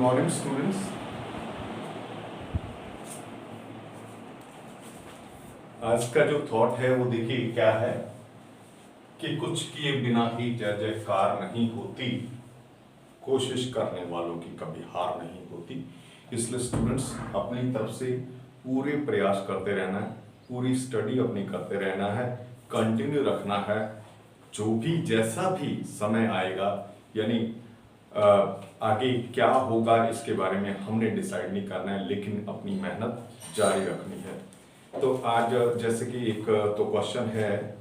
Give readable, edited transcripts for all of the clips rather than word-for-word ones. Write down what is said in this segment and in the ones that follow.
Morning students. आज का जो थॉट है वो देखिए क्या है कि कुछ किए बिना ही जय जयकार नहीं होती, कोशिश करने वालों की कभी हार नहीं होती। इसलिए स्टूडेंट्स अपनी तरफ से पूरे प्रयास करते रहना है, पूरी स्टडी अपनी करते रहना है, कंटिन्यू रखना है। जो भी जैसा भी समय आएगा यानी आगे क्या होगा इसके बारे में हमने डिसाइड नहीं करना है, लेकिन अपनी मेहनत जारी रखनी है। तो आज जैसे कि एक तो क्वेश्चन है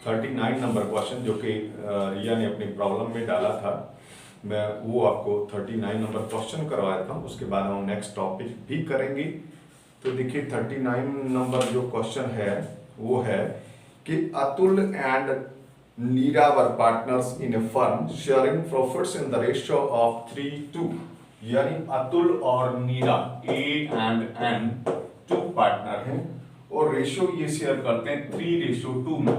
39 नंबर क्वेश्चन जो कि रिया ने अपनी प्रॉब्लम में डाला था। मैं वो आपको 39 नंबर क्वेश्चन करवाया था, उसके बाद हम नेक्स्ट टॉपिक भी करेंगे। तो देखिए 39 नंबर जो क्वेश्चन है वो है कि Atul and Neera were partners in a firm sharing profits in the ratio of 3:2। यानी अतुल और Neera A and N two partner हैं और रेशियो ये शेयर करते हैं 3:2 में।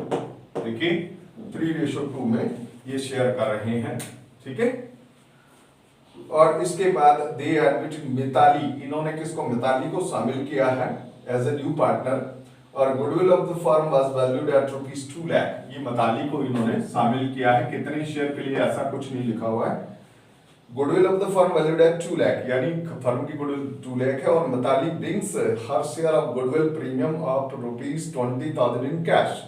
देखिए 3:2 में ये शेयर कर रहे हैं, ठीक है। और इसके बाद दे एडमिट मिताली, इन्होंने किसको, मिताली को शामिल किया है एज ए न्यू पार्टनर। और goodwill of the firm was valued at ₹2 lakh. ये मिताली को इन्होंने शामिल किया है, कितने शेयर के लिए ऐसा कुछ नहीं लिखा हुआ है। Goodwill of the firm valued at 2 lakh, यानी फर्म की गुडविल 2 लाख है। और Mitali brings her share of goodwill premium of ₹20,000 in cash,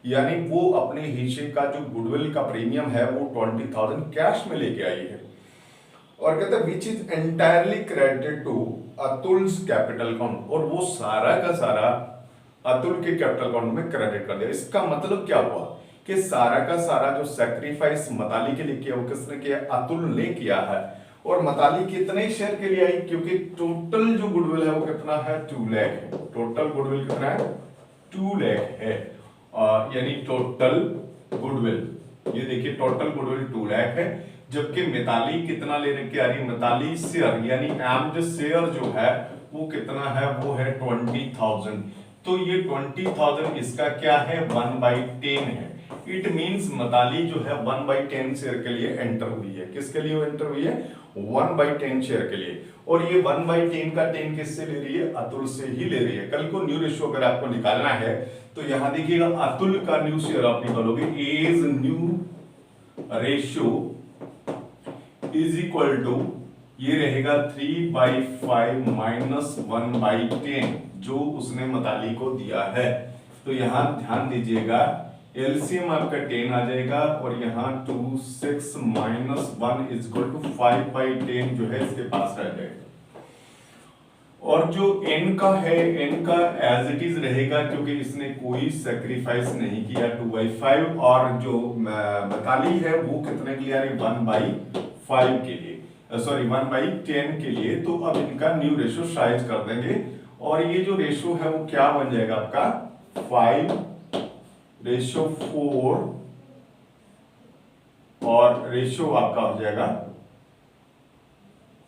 यानी वो अपने हिस्से का जो गुडविल का प्रीमियम है वो 20,000 कैश में लेके आई है। और कहते हैं which is entirely credited to Atul's capital account, और वो सारा का सारा अतुल के कैपिटल अकाउंट में क्रेडिट कर दिया। इसका मतलब क्या हुआ कि सारा का सारा जो सैक्रिफाइस मताली के लिए किया वो किसने किया, अतुल ने किया है। और मताली कितने शेयर के लिए आई, क्योंकि टोटल जो गुडविल है वो कितना है, 2 लाख है। टोटल गुडविल कितना है, 2 लाख है। यानी टोटल गुडविल, ये देखिए टोटल गुडविल 2 लाख है। जबकि मिताली कितना लेने की आ रही है, मिताली शेयर यानी एम्ड शेयर जो है वो कितना है, वो है 20,000। तो ये 20,000 इसका क्या है, 1/10 है। इट मींस मिताली जो है 1/10 शेयर के लिए एंटर हुई है। किसके लिए एंटर हुई है, 1/10 शेयर के लिए। और ये 1/10 का 10 किससे ले रही है, अतुल से ही ले रही है। कल को न्यू रेशियो अगर आपको निकालना है तो यहां देखिएगा अतुल का न्यू शेयर आप निकालोगे, as new ratio is equal to ये रहेगा 3/5 माइनस 1/10 जो उसने मिताली को दिया है। तो यहां ध्यान दीजिएगा एलसीएम आपका 10 आ जाएगा और यहाँ 2 6 माइनस 1 इज इक्वल टू 5/10 जो है इसके पास रह जाएगा। और जो n का है, n का एज इट इज रहेगा क्योंकि इसने कोई सेक्रीफाइस नहीं किया 2/5। और जो मिताली है वो कितने के लिए आ रही, 1/5 के लिए, सॉरी 1/10 के लिए। तो अब इनका न्यू रेशियो साइज कर देंगे और ये जो रेशियो है वो क्या बन जाएगा आपका 5:4 और रेशियो आपका हो जाएगा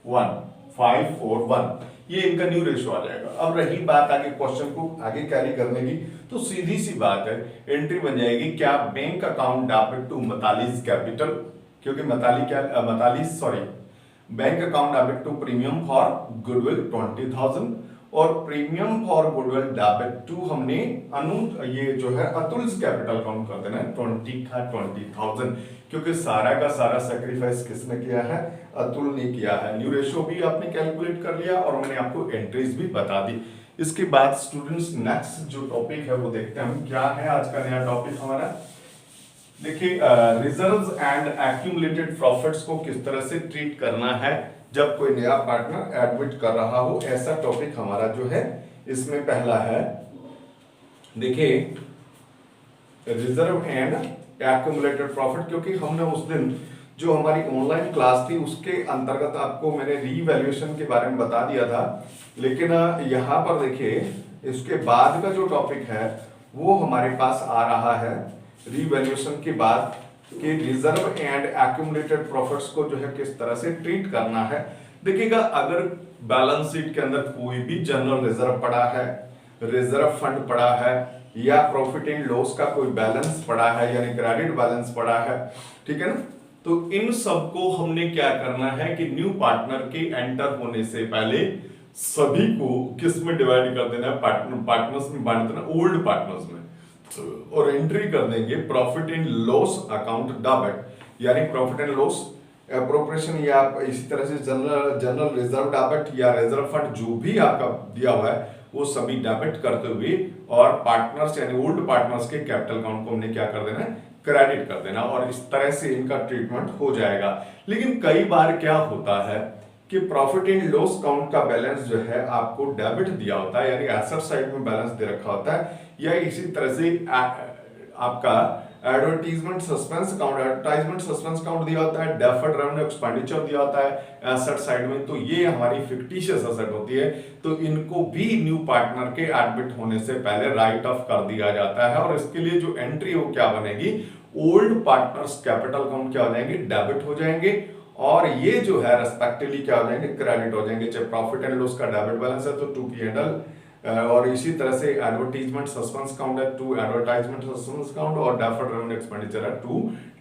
1:5:4:1। ये इनका न्यू रेशियो आ जाएगा। अब रही बात आगे क्वेश्चन को आगे कैरी करने की, तो सीधी सी बात है, एंट्री बन जाएगी क्या, bank account debit to Mitali's capital, क्योंकि bank account debit to premium for goodwill 20,000 और premium for goodwill debit to हमने ये जो है अतुल्स कैपिटल अकाउंट कर देना है 20,000, क्योंकि सारा का सारा सैक्रिफाइस किसने किया है, अतुल ने किया है। न्यू रेशियो भी आपने कैलकुलेट कर लिया और मैंने आपको एंट्रीज भी बता दी। इसके बाद स्टूडेंट्स नेक्स्ट जो टॉपिक है वो देखते हैं हम क्या है। आज का नया टॉपिक हमारा देखिए रिजर्व्स एंड एक्यूमुलेटेड प्रॉफिट्स को किस तरह से ट्रीट करना है जब कोई नया पार्टनर एडमिट कर रहा हो, ऐसा टॉपिक हमारा जो है इसमें पहला है। देखिए रिजर्व एंड एक्यूमुलेटेड प्रॉफिट, क्योंकि हमने उस दिन जो हमारी ऑनलाइन क्लास थी उसके अंतर्गत आपको मैंने रीवैल्यूएशन के बारे में बता दिया था, लेकिन यहाँ पर देखिए इसके बाद का जो टॉपिक है वो हमारे पास आ रहा है रीवैल्यूएशन के बाद कि रिजर्व एंड एक्यूमुलेटेड प्रॉफिट्स को जो है किस तरह से ट्रीट करना है। देखिएगा अगर बैलेंस शीट के अंदर कोई भी जनरल रिजर्व पड़ा है, रिजर्व फंड पड़ा है या प्रॉफिट एंड लॉस का कोई बैलेंस पड़ा है यानी क्रेडिट बैलेंस पड़ा है, ठीक है ना, तो इन सबको हमने क्या करना है कि न्यू पार्टनर के एंटर होने से पहले सभी को किस में डिवाइड कर देना है, पार्टनर्स में बांट देना, ओल्ड पार्टनर्स में, और एंट्री कर देंगे profit and loss account debit, यानी प्रॉफिट एंड लॉस एप्रोप्रिएशन या इसी तरह से जनरल रिजर्व डेबिट या रिजर्व फंड जो भी आपका दिया हुआ है वो सभी डेबिट करते हुए, और पार्टनर्स यानी ओल्ड पार्टनर्स के कैपिटल अकाउंट को हमने क्या कर देना है, क्रेडिट कर देना, और इस तरह से इनका ट्रीटमेंट हो जाएगा। लेकिन कई बार क्या होता है कि प्रॉफिट एंड लॉस अकाउंट का बैलेंस जो है आपको डेबिट दिया होता है, यानी एसेट साइड में बैलेंस दे रखा होता है, या इसी तरह से आपका एडवर्टाइजमेंट सस्पेंस अकाउंट दिया होता है, डेफर्ड रेवेन्यू एक्सपेंडिचर दिया होता है एसेट साइड में, तो ये हमारी फिक्टिशियस एसेट होती है, तो इनको भी न्यू पार्टनर के एडमिट होने से पहले राइट ऑफ कर दिया जाता है, और इसके लिए जो एंट्री वो क्या बनेगी, ओल्ड पार्टनर्स कैपिटल अकाउंट क्या हो जाएंगे, डेबिट हो जाएंगे, और ये जो है रेस्पेक्टिवली क्या हो जाएंगे, क्रेडिट हो जाएंगे। चाहे प्रॉफिट एंड लॉस का डेबिट बैलेंस है तो टू P&L, और इसी तरह से एडवर्टाइजमेंट सस्पेंस अकाउंट है टू एडवर्टाइजमेंट सस्पेंस अकाउंट, और डेफर्ड रेवेन्यू एक्सपेंडिचर है टू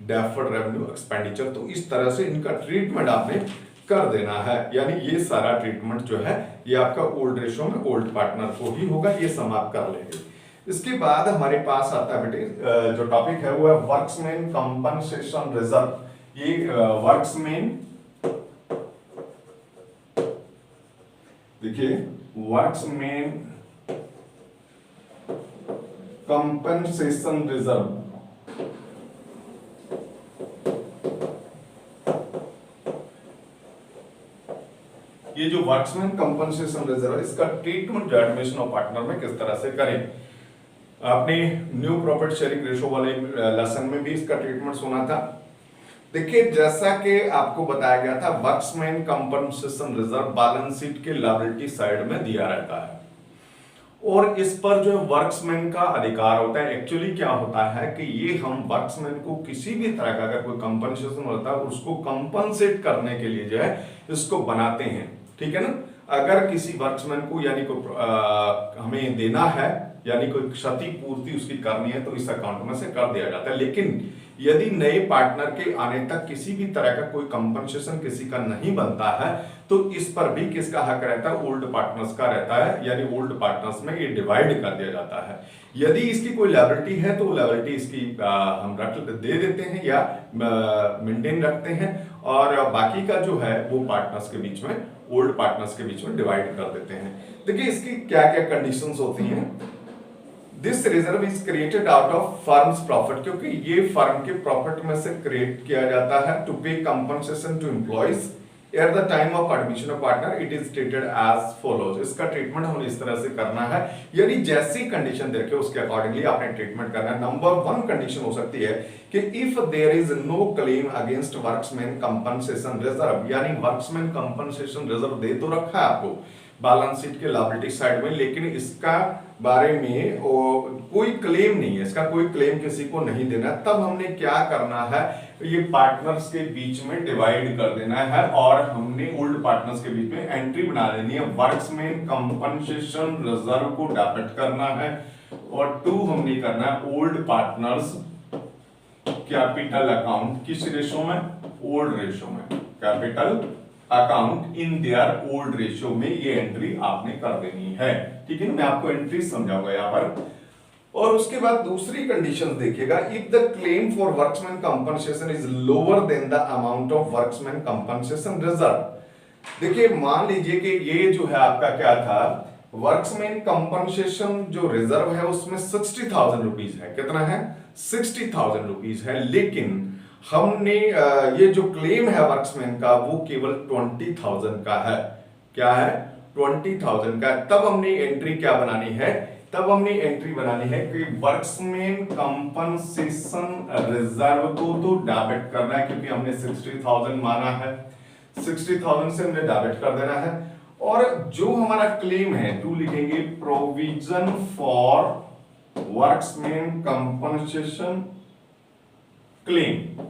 डेफर्ड रेवेन्यू एक्सपेंडिचर। तो इस तरह से इनका ट्रीटमेंट आपने कर देना है, यानी ये सारा ट्रीटमेंट जो है ये आपका ओल्ड रेशो में ओल्ड पार्टनर को ही होगा, ये समाप्त कर लेंगे। इसके बाद हमारे पास आता है बेटे जो टॉपिक है वो है वर्क्समैन कंपनसेशन रिजर्व। ये वर्क्समैन, देखिए वर्क्समैन कंपनसेशन रिजर्व, ये जो वर्क्समैन कंपनसेशन रिजर्व है इसका ट्रीटमेंट जो एडमिशन ऑफ पार्टनर में किस तरह से करें। आपने न्यू प्रॉफिट शेयरिंग रेशो वाले लेसन में भी इसका ट्रीटमेंट सुना था। देखिए जैसा कि आपको बताया गया था, workmen compensation reserve balance sheet के लायबिलिटी साइड में दिया रहता है, और इस पर जो वर्क्समैन का अधिकार होता है। एक्चुअली क्या होता है कि ये हम वर्क्समैन को किसी भी तरह का अगर कोई कंपनसेशन होता है उसको कंपनसेट करने के लिए जो है इसको बनाते हैं, ठीक है ना। अगर किसी वर्क्समैन को यानी को हमें देना है, यानी कोई क्षति पूर्ति उसकी करनी है, तो इस अकाउंट में से कर दिया जाता है। लेकिन यदि नए पार्टनर के आने तक किसी भी तरह का कोई कंपनसेशन किसी का नहीं बनता है, तो इस पर भी किसका हक रहता है, ओल्ड पार्टनर्स का रहता है, यानी ओल्ड पार्टनर्स में ये डिवाइड कर दिया जाता है। यदि इसकी कोई लायबिलिटी है तो लायबिलिटी इसकी हम दे देते हैं या मेंटेन रखते हैं, और बाकी का जो है वो पार्टनर्स के बीच में, ओल्ड पार्टनर्स के बीच में डिवाइड कर देते हैं। देखिए इसकी क्या क्या कंडीशंस होती हैं। This reserve is created out of firms profit, क्योंकि ये फर्म के प्रॉफिट में से क्रिएट किया जाता है to pay compensation to employees at the time of admission of partner. It is stated as follows. इसका ट्रीटमेंट हमें इस तरह से करना है, यानी जैसी कंडीशन देखे उसके अकॉर्डिंगली आपने ट्रीटमेंट करना है। नंबर 1 कंडीशन हो सकती है कि if there is no claim against workmen compensation reserve, यानी वर्क्समैन कंपनसेशन रिजर्व दे तो रखा है आपको बैलेंस शीट के लायबिलिटी साइड में, लेकिन इसका बारे में कोई क्लेम नहीं है, इसका कोई क्लेम किसी को नहीं देना, तब हमने क्या करना है, ये पार्टनर्स के बीच में डिवाइड कर देना है, और हमने ओल्ड पार्टनर्स के बीच में एंट्री बना देनी है। वर्क्समैन कंपनसेशन रिजर्व को डेबिट करना है, और 2 हमने करना है ओल्ड पार्टनर्स कैपिटल अकाउंट। किस रेशो में, ओल्ड रेशो में, capital account in their old ratio में ये एंट्री आपने कर देनी है, ठीक है ना। मैं आपको एंट्री समझाऊंगा यहाँ पर। और उसके बाद दूसरी कंडीशन देखिएगा, if the claim for workmen compensation is lower than the amount of workmen compensation reserve. देखिए मान लीजिए कि ये जो है आपका क्या था, वर्क्समैन कंपनसेशन जो रिजर्व है उसमें 60,000 रुपीज है। कितना है, 60,000 रुपीज है, लेकिन हमने ये जो क्लेम है वर्क्समैन का वो केवल 20,000 का है। क्या है, 20,000 का। तब हमने एंट्री क्या बनानी है, तब हमने एंट्री बनानी है कि वर्क्समैन कंपनसेशन रिजर्व को तो डेबिट करना है, क्योंकि हमने 60,000 माना है, 60,000 से हमने डेबिट कर देना है। और जो हमारा क्लेम है, टू लिखेंगे provision for workmen compensation claim.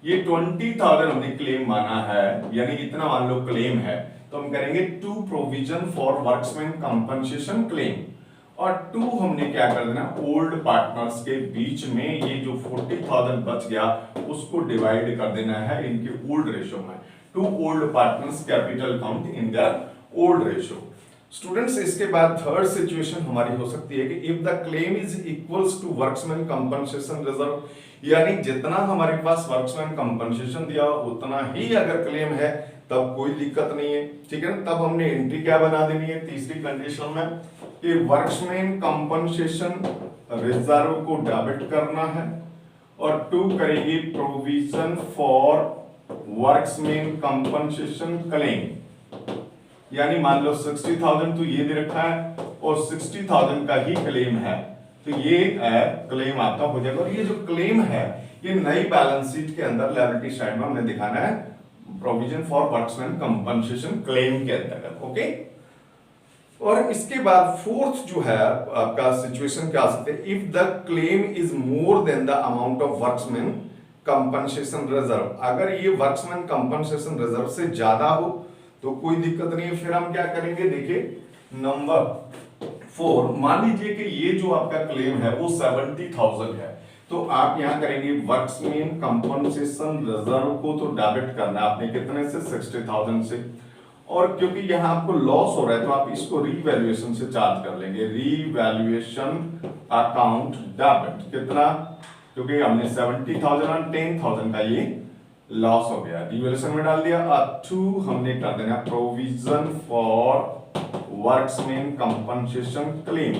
ये 20,000 हमने क्लेम माना है, यानी इतना मान लो क्लेम है, तो हम करेंगे to provision for workmen compensation claim. और 2 हमने क्या कर देना, ओल्ड पार्टनर्स के बीच में ये जो 40,000 बच गया उसको डिवाइड कर देना है इनके ओल्ड रेशियो में। 2 old partners capital count in their old ratio. Students इसके बाद थर्ड सिचुएशन हमारी हो सकती है कि if the claim is equals to workmen compensation reserve, यानी जितना हमारे पास वर्क्समैन कंपनसेशन दिया उतना ही अगर क्लेम है तब कोई दिक्कत नहीं है, ठीक है ना। तब हमने एंट्री क्या बना देनी है तीसरी कंडीशन में कि वर्क्समैन कंपनसेशन रिजर्व को डेबिट करना है और 2 करेंगे provision for workmen compensation claim. यानी मान लो 60,000 तो ये दे रखा है और 60,000 का ही क्लेम है, तो ये क्लेम आपका हो जाएगा। और ये जो क्लेम है ये नई बैलेंस शीट के अंदर लायबिलिटी साइड में हमने दिखाना है provision for workmen compensation claim के अंतर्गत, ओके। और इसके बाद फोर्थ जो है आपका सिचुएशन क्या आ सकते हैं, if the claim is more than the amount of workmen compensation reserve. अगर ये वर्क्समैन कंपनसेशन रिजर्व से ज्यादा हो तो कोई दिक्कत नहीं है। फिर हम क्या करेंगे, देखिए नंबर 4, मान लीजिए कि ये जो आपका क्लेम है वो 70,000 है, तो आप यहां करेंगे वर्क्समैन कंपनसेशन रिजर्व को तो डेबिट करना है आपने कितने से, 60,000 से। और क्योंकि यहां आपको लॉस हो रहा है तो आप इसको रीवैल्यूएशन से चार्ज कर लेंगे, रीवैल्यूएशन अकाउंट डेबिट कितना, क्योंकि हमने 70,000 और 10,000 का ये लॉस हो गया, रिवैल्यूएशन में डाल दिया। 2 हमने कर देना provision for workmen compensation claim,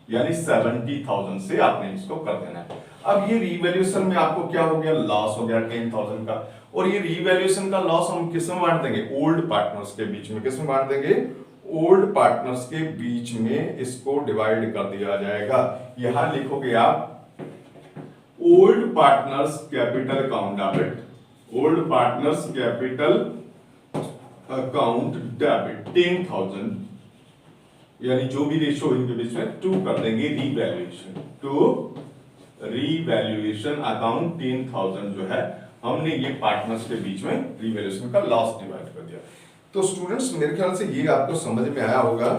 यानी 70,000 से आपने इसको कर देना है। अब ये रीवैल्यूएशन में आपको क्या हो गया, लॉस हो गया 10,000 का, और ये रीवैल्यूएशन का लॉस हम किस में बांट देंगे, ओल्ड पार्टनर्स के बीच में। किस में बांट देंगे, ओल्ड पार्टनर्स के बीच में इसको डिवाइड कर दिया जाएगा। यहां लिखोगे आप old partners capital account debit, old partners capital account debit 10,000, यानी जो भी रेशियो इनके बीच में 2 कर देंगे रीवैल्यूएशन, टू रीवैल्यूएशन अकाउंट 10,000 जो है हमने ये पार्टनर्स के बीच में रीवैल्यूएशन का लॉस डिवाइड कर दिया। तो स्टूडेंट्स मेरे ख्याल से ये आपको समझ में आया होगा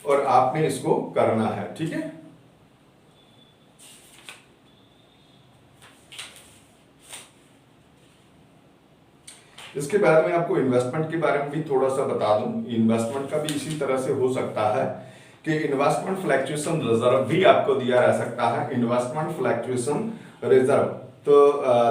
और आपने इसको करना है, ठीक है। इसके बाद में आपको इन्वेस्टमेंट के बारे में भी थोड़ा सा बता दूं। इन्वेस्टमेंट का भी इसी तरह से हो सकता है कि इन्वेस्टमेंट फ्लक्चुएशन रिजर्व भी आपको दिया रह सकता है, इन्वेस्टमेंट फ्लक्चुएशन रिजर्व। तो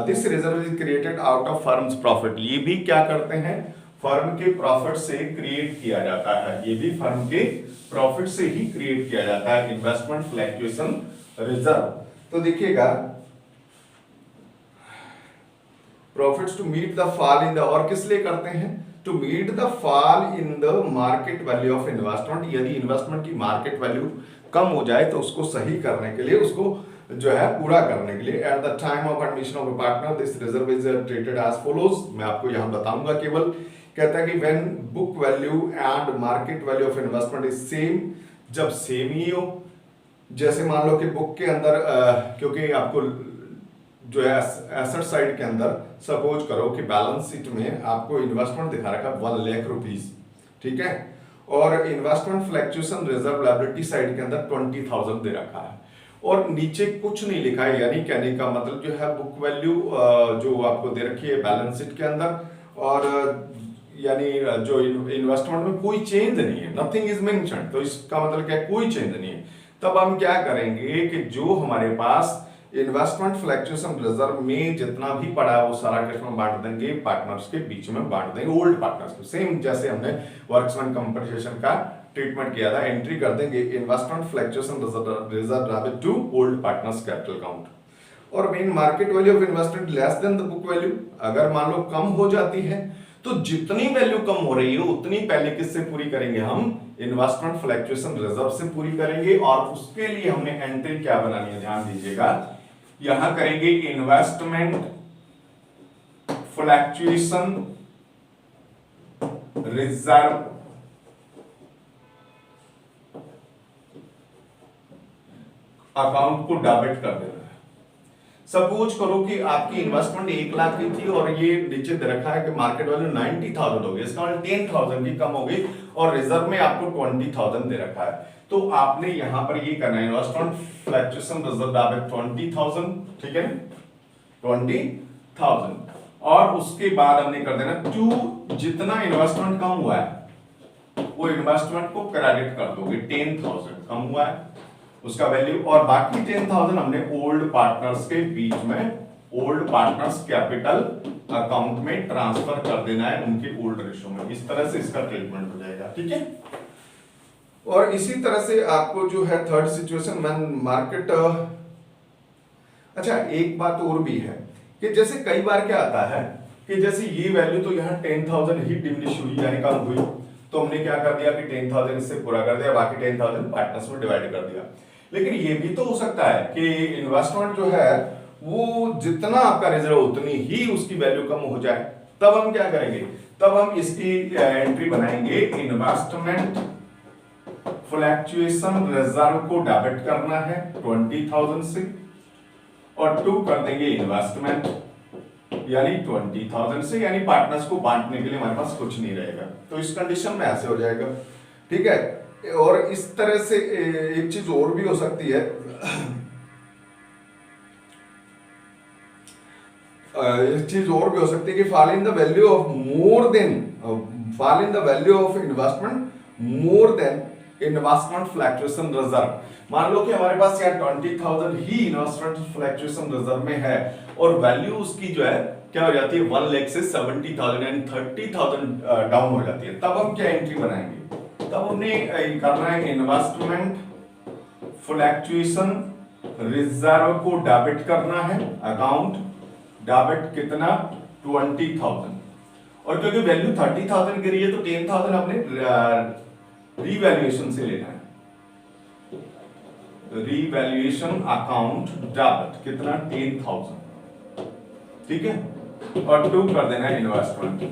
this reserve is created out of firms profit, ये भी क्या करते हैं, फर्म के प्रॉफिट से क्रिएट किया जाता है, ये भी फर्म के प्रॉफिट से ही क्रिएट किया जाता है इन्वेस्टमेंट फ्लक्चुएशन रिजर्व। तो देखिएगा profits to meet the fall in the, और किस लिए करते हैं, to meet the fall in the market value of investment. यदि इन्वेस्टमेंट की मार्केट वैल्यू कम हो जाए तो उसको सही करने के लिए, उसको जो है पूरा करने के लिए, at the time of admission of a partner this reserve is treated as follows. मैं आपको यहां बताऊंगा केवल, कहता है कि when book value and market value of investment is same, जब सेम ही हो, जैसे मान लो कि बुक के अंदर क्योंकि आपको जो है एसेट साइड के अंदर सपोज करो कि बैलेंस शीट में आपको इन्वेस्टमेंट दिखा रखा 1 लाख रुपीस, ठीक है, और investment fluctuation reserve liability side के अंदर 20,000 दे रखा है और नीचे कुछ नहीं लिखा है, यानी कहने का मतलब जो है बुक वैल्यू जो आपको दे रखी है बैलेंस शीट के अंदर, और यानी जो इन्वेस्टमेंट में कोई चेंज नहीं है, नथिंग इज मेंशन्ड। तो इसका मतलब क्या है, कोई चेंज नहीं है। तब हम क्या करेंगे कि जो हमारे पास इन्वेस्टमेंट फ्लक्चुएशन रिजर्व में जितना भी पड़ा है वो सारा किसमें बांट देंगे, पार्टनर्स के बीच में बांट देंगे, ओल्ड पार्टनर्स को, सेम जैसे हमने वर्क्समैन कंपनसेशन का ट्रीटमेंट किया था। एंट्री कर देंगे investment fluctuation reserve debit to old partners capital account. और main market value of investment less than the book value, अगर मान लो कम हो जाती है तो जितनी वैल्यू कम हो रही है उतनी पहले किससे पूरी करेंगे, हम इन्वेस्टमेंट फ्लक्चुएशन रिजर्व से पूरी करेंगे। और उसके लिए हमने एंट्री क्या बनानी है, ध्यान दीजिएगा, यहां करेंगे इन्वेस्टमेंट फ्लक्चुएशन रिजर्व अकाउंट को डेबिट कर देना है। सपोज करो कि आपकी इन्वेस्टमेंट 1 लाख की थी और ये नीचे दे रखा है कि मार्केट वैल्यू 90,000 हो गई, इसका मतलब 10,000 की कम हो गई और रिजर्व में आपको 20,000 दे रखा है। तो आपने यहां पर ये करना है, इन्वेस्टमेंट फ्लक्चुएशन रिजर्व डाल 20,000, ठीक है, 20,000, और उसके बाद हमने कर देना टू जितना इन्वेस्टमेंट कम हुआ है वो इन्वेस्टमेंट को क्रेडिट कर दोगे, 10,000 कम हुआ है उसका वैल्यू, और बाकी 10,000 हमने ओल्ड पार्टनर्स के बीच में, ओल्ड पार्टनर्स कैपिटल अकाउंट में ट्रांसफर कर देना है उनके ओल्ड रेशो में। इस तरह से इसका ट्रीटमेंट हो जाएगा, ठीक है। और इसी तरह से आपको जो है थर्ड सिचुएशन व्हेन मार्केट, अच्छा एक बात और भी है कि जैसे कई बार क्या आता है कि जैसे ये वैल्यू तो यहाँ 10,000 ही डिमिनिश हुई यानी कम हुई, तो हमने क्या कर दिया कि 10,000 इससे पूरा कर दिया, बाकी 10,000 पार्टनर्स में डिवाइड कर दिया। लेकिन ये भी तो हो सकता है कि इन्वेस्टमेंट जो है वो जितना आपका रिजर्व उतनी ही उसकी वैल्यू कम हो जाए, तब हम क्या करेंगे, तब हम इसकी एंट्री बनाएंगे, इन्वेस्टमेंट फ्लक्चुएशन रिजर्व को डेबिट करना है 20,000 से और टू कर देंगे इन्वेस्टमेंट यानी 20,000 से, यानी पार्टनर्स को बांटने के लिए हमारे पास कुछ नहीं रहेगा। तो इस कंडीशन में ऐसे हो जाएगा, ठीक है। और इस तरह से एक चीज और भी हो सकती है, एक चीज और भी हो सकती है कि fall in the value of more than, fall in the value of investment more than investment fluctuation reserve. मान लो कि हमारे पास यहाँ 20,000 ही इन्वेस्टमेंट फ्लक्चुएशन रिजर्व में है और वैल्यू उसकी जो है क्या हो जाती है 1 लाख से 70,000 यानी 30,000 डाउन हो जाती है, तब हम क्या एंट्री बनाएंगे, तब हमने करना है इन्वेस्टमेंट फ्लक्चुएशन रिजर्व को डेबिट करना है, अकाउंट डेबिट कितना 20,000, और क्योंकि वैल्यू 30,000 की रही है तो 10,000 हमने रीवैल्यूएशन से लेना है, रीवैल्यूएशन अकाउंट डेबिट कितना 10,000, ठीक है, और टू कर देना है इन्वेस्टमेंट,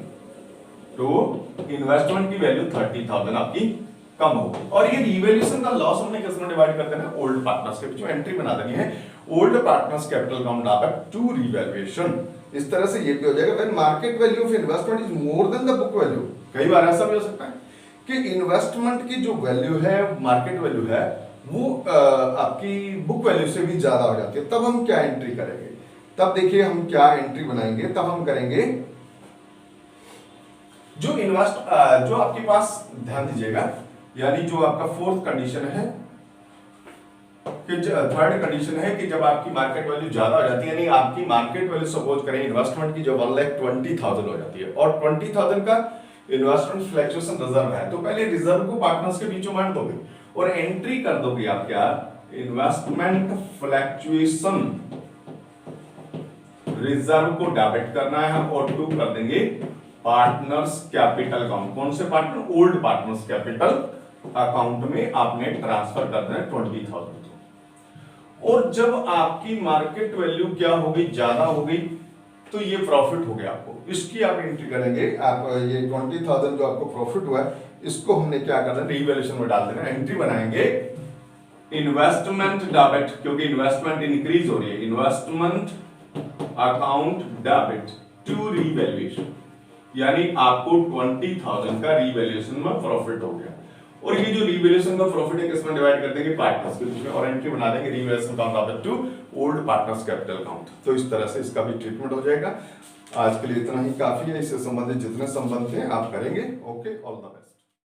तो इन्वेस्टमेंट की वैल्यू 30,000 आपकी कम होगी। और ये रीवैल्यूएशन का लॉस हमने किस में डिवाइड कर देना है, ओल्ड पार्टनर्स के बीच में एंट्री बना देनी है, old partners capital account debit to revaluation. इस तरह से ये भी हो जाएगा when market value of investment is more than the book value. कई बार ऐसा भी हो सकता है कि इन्वेस्टमेंट की जो वैल्यू है, मार्केट वैल्यू है, वो आपकी बुक वैल्यू से भी ज्यादा हो जाती है, तब हम क्या एंट्री करेंगे, तब देखिए हम क्या एंट्री बनाएंगे, तब हम करेंगे जो जो आपके पास, ध्यान दीजिएगा, यानी जो आपका फोर्थ कंडीशन है कि थर्ड कंडीशन है कि जब आपकी मार्केट वैल्यू ज्यादा हो जाती है, यानी आपकी मार्केट वैल्यू सपोज करें इन्वेस्टमेंट की जो 1,20,000 हो जाती है और 20,000 का इन्वेस्टमेंट फ्लक्चुएशन रिजर्व है, तो पहले रिजर्व को पार्टनर्स के बीच में बांट दोगे और एंट्री कर दोगे आप क्या, इन्वेस्टमेंट फ्लक्चुएशन रिजर्व को डेबिट करना है और टू कर देंगे पार्टनर्स कैपिटल अकाउंट, कौन से partner, old partners capital account में आपने ट्रांसफर कर देना 20,000। और जब आपकी मार्केट वैल्यू क्या हो गई, ज्यादा हो गई, तो ये प्रॉफिट हो गया आपको, इसकी आप एंट्री करेंगे, आप ये 20,000 जो आपको प्रॉफिट हुआ है इसको हमने क्या करना है, रीवैल्यूएशन में डाल देना, एंट्री बनाएंगे इन्वेस्टमेंट डेबिट, क्योंकि इन्वेस्टमेंट इंक्रीज हो रही है, investment account debit to revaluation, यानी आपको 20,000 का रीवैल्यूएशन में प्रॉफिट हो गया। और ये जो रीवैल्यूएशन का प्रॉफिट है किसमें डिवाइड कर देंगे, पार्टनर्स के बीच में, और एंट्री बना देंगे revaluation account debit to old partners capital account. तो इस तरह से इसका भी ट्रीटमेंट हो जाएगा। आज के लिए इतना ही काफी है, इससे संबंधित जितने संबंध थे आप करेंगे। Okay, all the best.